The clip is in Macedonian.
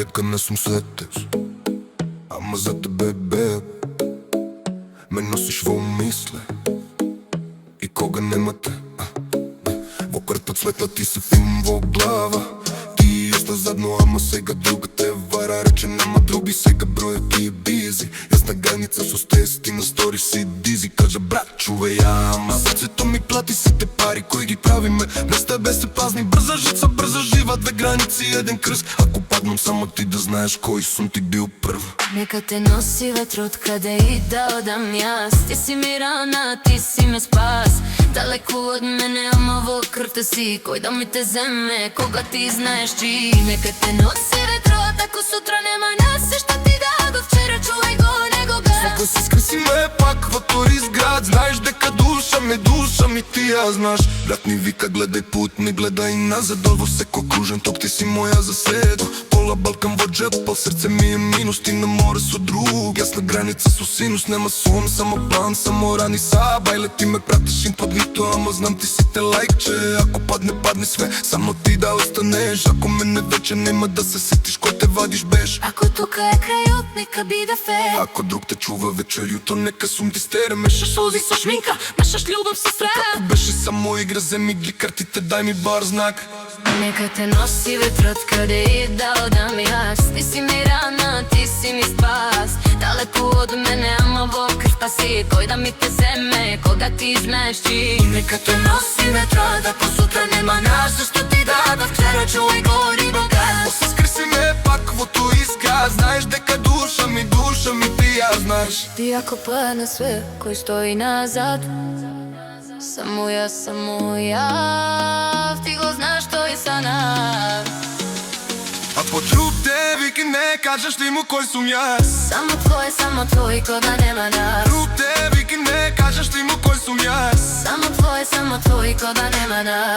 дека не сум светец, ама за тебе, беб, ме носиш во мисле. И кога нема те, во прв светла ти се филм во глава. Ти оста задно, ама сега друга те вара. Рече нема други, сега бројот ти е бизи. Јас на граница со стес, ти на стори си дизи. Кажа брат, чувај, ама срцето ми плати сите пари кои ги правиме. Без тебе се пазни, брза жица, брза жива. Две граници, еден крст. Ако паднам, само ти да знаеш кој сум ти бил прв. Нека те носи ветрот каде и да одам јас. Ти си ми рана, ти си ме спас. Далеку од мене, ама во крвта си. Кој да ми те земе, кога ти знаеш чи. Нека те носи ветрот, ако сутра нема нас. Се што ти дадо вчера, чувај го, не го гас. Ако се скрси ме пак во тој изград, знаеш дека душа ми ти ја знаш. Брат ми вика, гледај пут, не гледај назад. Во секој кружен ток ти си моја засед. Пола Балкан во джеп, пол срце ми е минус. Ти на море со друг, јас на граница со синус. Нема сум, само план, само рани са. Бајле ти ме пратиш инкогнито, ама знам ти си те лайкче. Ако падне, падне све, само ти да останеш. Ако мене вече нема да се сетиш кој те вадиш беш. Ако тука е крајот, нека биде фер. Ако друг те чува вечерјуто, нека сум ти стере. Мешаш Солзи со шминка, мешаш љубов со страх. Ако беше само игра, земи ги картите, дај ми бар знак. Нека те носи ветрот каде и да одам јас. Ти си ми рана, ти си ми спас. Далеку од мене, ама во крвта си. Кој да ми те земе, кога ти знаеш чи. Нека те носи ветрот, ако сутра нема нас. Зашто ти дадо вчера, чувај го, не го гас. После скрси ме пак во тој изград, знаеш дека душа ми ти ја знаш. Ти ако падне све, кој стои назад. Само јас, ти го знаеш тој са нас. А по чуп те вики не кажеш ли му кој сум јас. Само твој, кога нема нас. Чуп те вики не кажеш ли му кој сум јас. Само твој, кога нема нас.